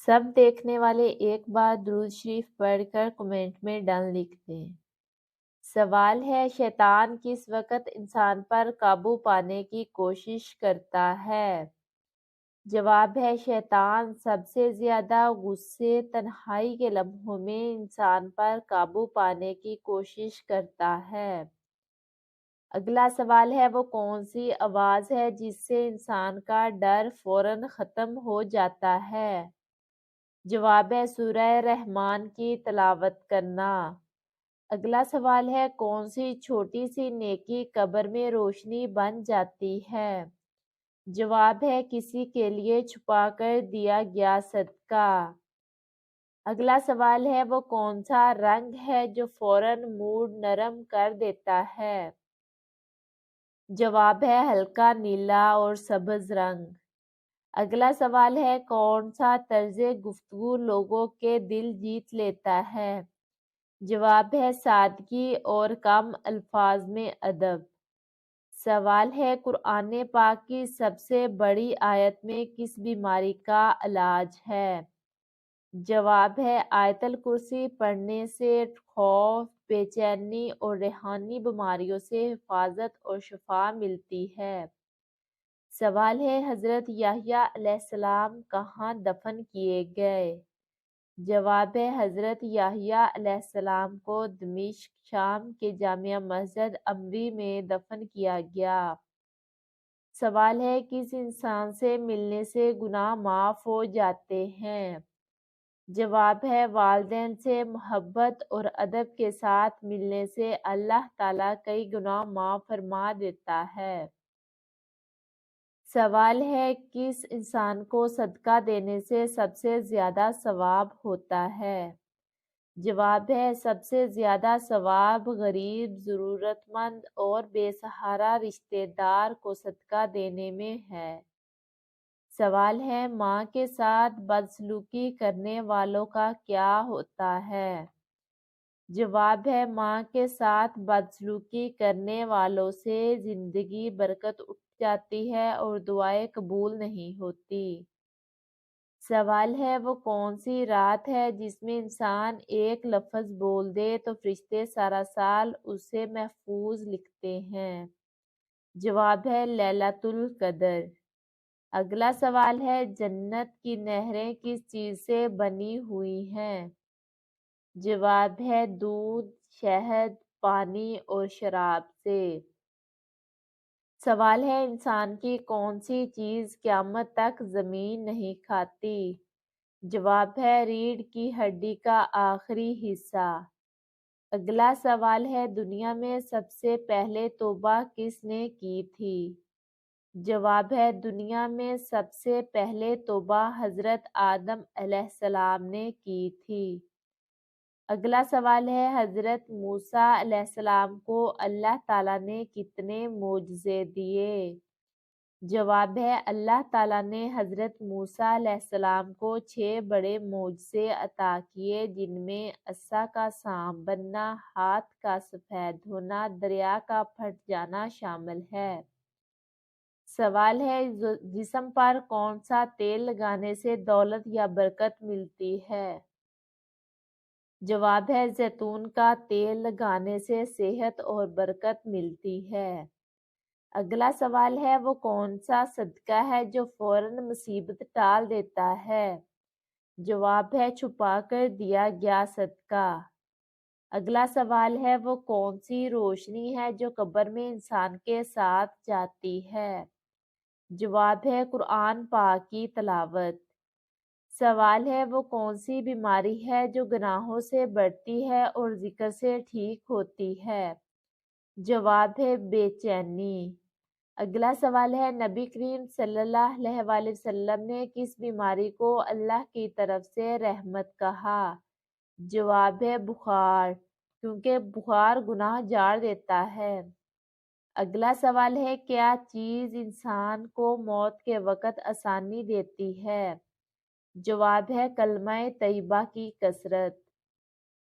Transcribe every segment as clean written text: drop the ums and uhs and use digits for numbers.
سب دیکھنے والے ایک بار درود شریف پڑھ کر کمنٹ میں ڈن لکھ دیں۔ سوال ہے، شیطان کس وقت انسان پر قابو پانے کی کوشش کرتا ہے؟ جواب ہے، شیطان سب سے زیادہ غصے تنہائی کے لمحوں میں انسان پر قابو پانے کی کوشش کرتا ہے۔ اگلا سوال ہے، وہ کون سی آواز ہے جس سے انسان کا ڈر فوراً ختم ہو جاتا ہے؟ جواب ہے، سورہ رحمان کی تلاوت کرنا۔ اگلا سوال ہے، کون سی چھوٹی سی نیکی قبر میں روشنی بن جاتی ہے؟ جواب ہے، کسی کے لیے چھپا کر دیا گیا صدقہ۔ اگلا سوال ہے، وہ کون سا رنگ ہے جو فوراً موڈ نرم کر دیتا ہے؟ جواب ہے، ہلکا نیلا اور سبز رنگ۔ اگلا سوال ہے، کون سا طرز گفتگو لوگوں کے دل جیت لیتا ہے؟ جواب ہے، سادگی اور کم الفاظ میں ادب۔ سوال ہے، قرآن پاک کی سب سے بڑی آیت میں کس بیماری کا علاج ہے؟ جواب ہے، آیت الکرسی پڑھنے سے خوف، بے چینی اور روحانی بیماریوں سے حفاظت اور شفا ملتی ہے۔ سوال ہے، حضرت یحییٰ علیہ السلام کہاں دفن کیے گئے؟ جواب ہے، حضرت یحییٰ علیہ السلام کو دمشق شام کے جامع مسجد عمری میں دفن کیا گیا۔ سوال ہے، کس انسان سے ملنے سے گناہ معاف ہو جاتے ہیں؟ جواب ہے، والدین سے محبت اور ادب کے ساتھ ملنے سے اللہ تعالیٰ کئی گناہ معاف فرما دیتا ہے۔ سوال ہے، کس انسان کو صدقہ دینے سے سب سے زیادہ ثواب ہوتا ہے؟ جواب ہے، سب سے زیادہ ثواب غریب، ضرورت مند اور بے سہارا رشتہ دار کو صدقہ دینے میں ہے۔ سوال ہے، ماں کے ساتھ بدسلوکی کرنے والوں کا کیا ہوتا ہے؟ جواب ہے، ماں کے ساتھ بدسلوکی کرنے والوں سے زندگی برکت اٹھ جاتی ہے اور دعائیں قبول نہیں ہوتی۔ سوال ہے، وہ کون سی رات ہے جس میں انسان ایک لفظ بول دے تو فرشتے سارا سال اسے محفوظ لکھتے ہیں؟ جواب ہے، لیلۃ القدر۔ اگلا سوال ہے، جنت کی نہریں کس چیز سے بنی ہوئی ہیں؟ جواب ہے، دودھ، شہد، پانی اور شراب سے۔ سوال ہے، انسان کی کون سی چیز قیامت تک زمین نہیں کھاتی؟ جواب ہے، ریڑھ کی ہڈی کا آخری حصہ۔ اگلا سوال ہے، دنیا میں سب سے پہلے توبہ کس نے کی تھی؟ جواب ہے، دنیا میں سب سے پہلے توبہ حضرت آدم علیہ السلام نے کی تھی۔ اگلا سوال ہے، حضرت موسیٰ علیہ السلام کو اللہ تعالیٰ نے کتنے معجزے دیے؟ جواب ہے، اللہ تعالیٰ نے حضرت موسیٰ علیہ السلام کو 6 بڑے معجزے عطا کیے، جن میں عصا کا سانپ بننا، ہاتھ کا سفید ہونا، دریا کا پھٹ جانا شامل ہے۔ سوال ہے، جسم پر کون سا تیل لگانے سے دولت یا برکت ملتی ہے؟ جواب ہے، زیتون کا تیل لگانے سے صحت اور برکت ملتی ہے۔ اگلا سوال ہے، وہ کون سا صدقہ ہے جو فوراً مصیبت ٹال دیتا ہے؟ جواب ہے، چھپا کر دیا گیا صدقہ۔ اگلا سوال ہے، وہ کون سی روشنی ہے جو قبر میں انسان کے ساتھ جاتی ہے؟ جواب ہے، قرآن پاک کی تلاوت۔ سوال ہے، وہ کون سی بیماری ہے جو گناہوں سے بڑھتی ہے اور ذکر سے ٹھیک ہوتی ہے؟ جواب ہے، بے چینی۔ اگلا سوال ہے، نبی کریم صلی اللہ علیہ وآلہ وسلم نے کس بیماری کو اللہ کی طرف سے رحمت کہا؟ جواب ہے، بخار، کیونکہ بخار گناہ جاڑ دیتا ہے۔ اگلا سوال ہے، کیا چیز انسان کو موت کے وقت آسانی دیتی ہے؟ جواب ہے، کلمہ طیبہ کی کثرت۔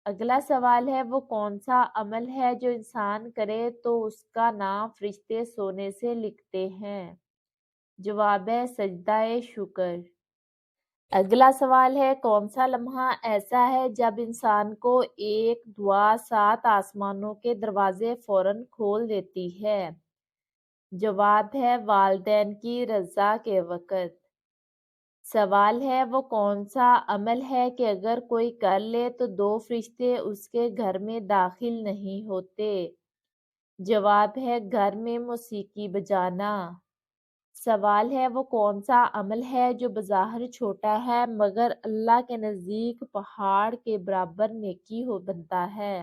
اگلا سوال ہے، وہ کون سا عمل ہے جو انسان کرے تو اس کا نام فرشتے سونے سے لکھتے ہیں؟ جواب ہے، سجدہ شکر۔ اگلا سوال ہے، کون سا لمحہ ایسا ہے جب انسان کو ایک دعا 7 آسمانوں کے دروازے فوراً کھول دیتی ہے؟ جواب ہے والدین کی رضا کے وقت۔ سوال ہے، وہ کون سا عمل ہے کہ اگر کوئی کر لے تو 2 فرشتے اس کے گھر میں داخل نہیں ہوتے؟ جواب ہے گھر میں موسیقی بجانا۔ سوال ہے، وہ کون سا عمل ہے جو بظاہر چھوٹا ہے مگر اللہ کے نزدیک پہاڑ کے برابر نیکی بنتا ہے؟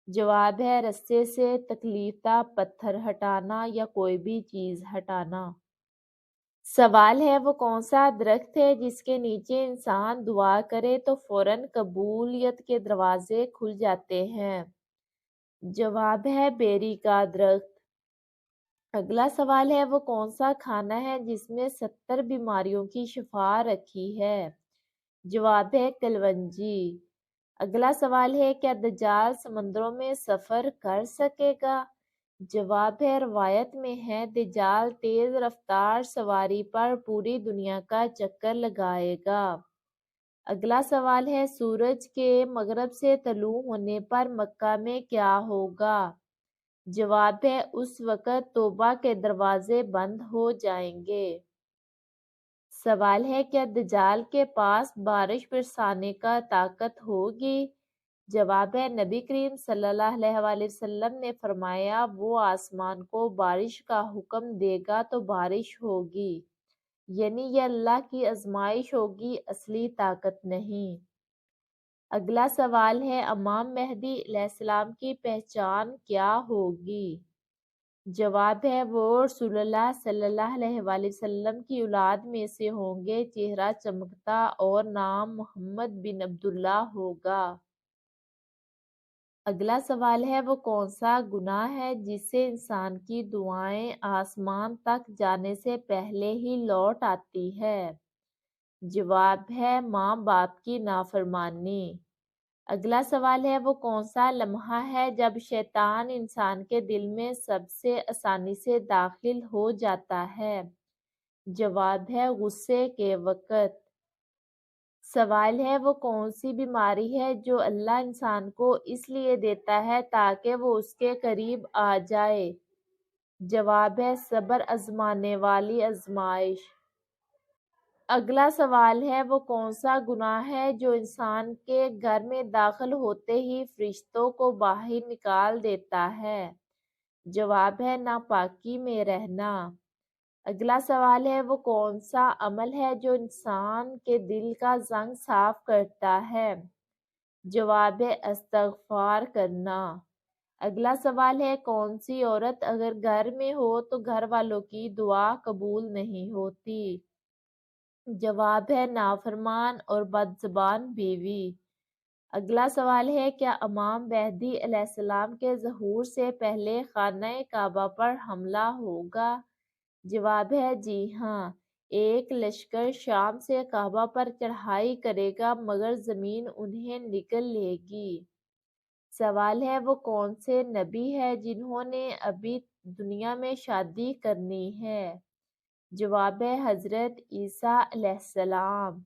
جواب ہے رستے سے تکلیف دہ پتھر ہٹانا یا کوئی بھی چیز ہٹانا۔ سوال ہے، وہ کون سا درخت ہے جس کے نیچے انسان دعا کرے تو فوراً قبولیت کے دروازے کھل جاتے ہیں؟ جواب ہے بیری کا درخت۔ اگلا سوال ہے، وہ کون سا کھانا ہے جس میں 70 بیماریوں کی شفا رکھی ہے؟ جواب ہے کلونجی۔ اگلا سوال ہے، کیا دجال سمندروں میں سفر کر سکے گا؟ جواب ہے روایت میں ہے دجال تیز رفتار سواری پر پوری دنیا کا چکر لگائے گا۔ اگلا سوال ہے، سورج کے مغرب سے طلوع ہونے پر مکہ میں کیا ہوگا؟ جواب ہے اس وقت توبہ کے دروازے بند ہو جائیں گے۔ سوال ہے، کیا دجال کے پاس بارش برسانے کا طاقت ہوگی؟ جواب ہے نبی کریم صلی اللہ علیہ وآلہ وسلم نے فرمایا وہ آسمان کو بارش کا حکم دے گا تو بارش ہوگی، یعنی یہ اللہ کی آزمائش ہوگی، اصلی طاقت نہیں۔ اگلا سوال ہے، امام مہدی علیہ السلام کی پہچان کیا ہوگی؟ جواب ہے وہ رسول اللہ صلی اللہ علیہ وآلہ وسلم کی اولاد میں سے ہوں گے، چہرہ چمکتا اور نام محمد بن عبداللہ ہوگا۔ اگلا سوال ہے، وہ کون سا گناہ ہے جس سے انسان کی دعائیں آسمان تک جانے سے پہلے ہی لوٹ آتی ہے؟ جواب ہے ماں باپ کی نافرمانی۔ اگلا سوال ہے، وہ کون سا لمحہ ہے جب شیطان انسان کے دل میں سب سے آسانی سے داخل ہو جاتا ہے؟ جواب ہے غصے کے وقت۔ سوال ہے، وہ کون سی بیماری ہے جو اللہ انسان کو اس لیے دیتا ہے تاکہ وہ اس کے قریب آ جائے؟ جواب ہے صبر آزمانے والی آزمائش۔ اگلا سوال ہے، وہ کون سا گناہ ہے جو انسان کے گھر میں داخل ہوتے ہی فرشتوں کو باہر نکال دیتا ہے؟ جواب ہے ناپاکی میں رہنا۔ اگلا سوال ہے، وہ کون سا عمل ہے جو انسان کے دل کا زنگ صاف کرتا ہے؟ جواب ہے استغفار کرنا۔ اگلا سوال ہے، کون سی عورت اگر گھر میں ہو تو گھر والوں کی دعا قبول نہیں ہوتی؟ جواب ہے نافرمان اور بدزبان بیوی۔ اگلا سوال ہے، کیا امام مہدی علیہ السلام کے ظہور سے پہلے خانہ کعبہ پر حملہ ہوگا؟ جواب ہے جی ہاں، ایک لشکر شام سے کعبہ پر چڑھائی کرے گا مگر زمین انہیں نگل لے گی۔ سوال ہے، وہ کون سے نبی ہے جنہوں نے ابھی دنیا میں شادی کرنی ہے؟ جواب ہے حضرت عیسیٰ علیہ السلام۔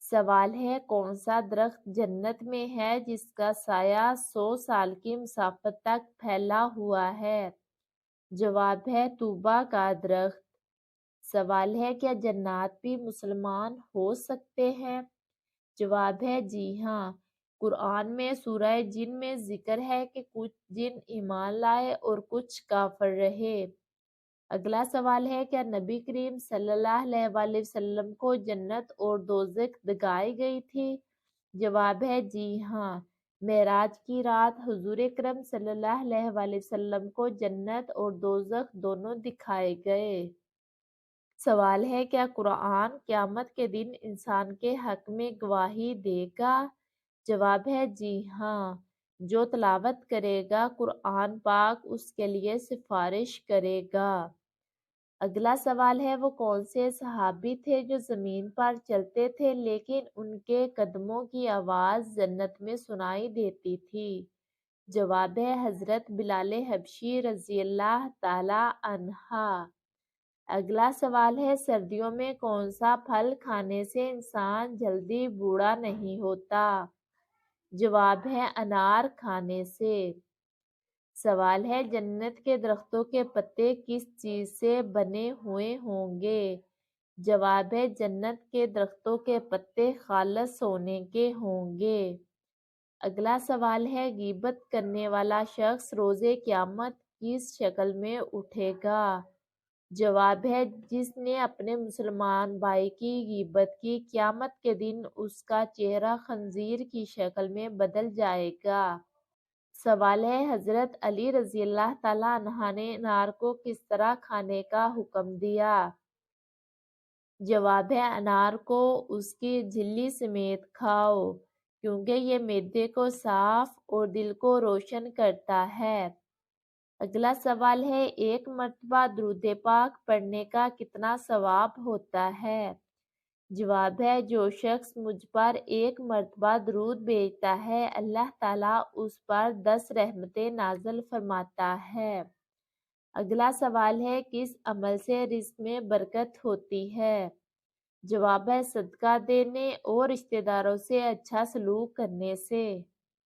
سوال ہے، کون سا درخت جنت میں ہے جس کا سایہ 100 سال کی مسافت تک پھیلا ہوا ہے؟ جواب ہے طوبیٰ کا درخت۔ سوال ہے، کیا جنات بھی مسلمان ہو سکتے ہیں؟ جواب ہے جی ہاں، قرآن میں سورہ جن میں ذکر ہے کہ کچھ جن ایمان لائے اور کچھ کافر رہے۔ اگلا سوال ہے، کیا نبی کریم صلی اللہ علیہ وآلہ وسلم کو جنت اور دوزخ دکھائی گئی تھی؟ جواب ہے جی ہاں، معراج کی رات حضور اکرم صلی اللہ علیہ وآلہ وسلم کو جنت اور دوزخ دونوں دکھائے گئے۔ سوال ہے، کیا قرآن قیامت کے دن انسان کے حق میں گواہی دے گا؟ جواب ہے جی ہاں، جو تلاوت کرے گا قرآن پاک اس کے لیے سفارش کرے گا۔ اگلا سوال ہے، وہ کون سے صحابی تھے جو زمین پر چلتے تھے لیکن ان کے قدموں کی آواز جنت میں سنائی دیتی تھی؟ جواب ہے حضرت بلال حبشی رضی اللہ تعالی عنہ۔ اگلا سوال ہے سردیوں میں کون سا پھل کھانے سے انسان جلدی بوڑھا نہیں ہوتا؟ جواب ہے انار کھانے سے۔ سوال ہے جنت کے درختوں کے پتے کس چیز سے بنے ہوئے ہوں گے؟ جواب ہے جنت کے درختوں کے پتے خالص سونے کے ہوں گے۔ اگلا سوال ہے غیبت کرنے والا شخص روز قیامت کس شکل میں اٹھے گا؟ جواب ہے جس نے اپنے مسلمان بھائی کی غیبت کی، قیامت کے دن اس کا چہرہ خنزیر کی شکل میں بدل جائے گا۔ سوال ہے حضرت علی رضی اللہ تعالیٰ عنہ نے انار کو کس طرح کھانے کا حکم دیا؟ جواب ہے انار کو اس کی جھلی سمیت کھاؤ، کیونکہ یہ معدے کو صاف اور دل کو روشن کرتا ہے۔ اگلا سوال ہے ایک مرتبہ درود پاک پڑھنے کا کتنا ثواب ہوتا ہے؟ جواب ہے جو شخص مجھ پر ایک مرتبہ درود بھیجتا ہے اللہ تعالیٰ اس پر 10 رحمتیں نازل فرماتا ہے۔ اگلا سوال ہے کس عمل سے رزق میں برکت ہوتی ہے؟ جواب ہے صدقہ دینے اور رشتہ داروں سے اچھا سلوک کرنے سے۔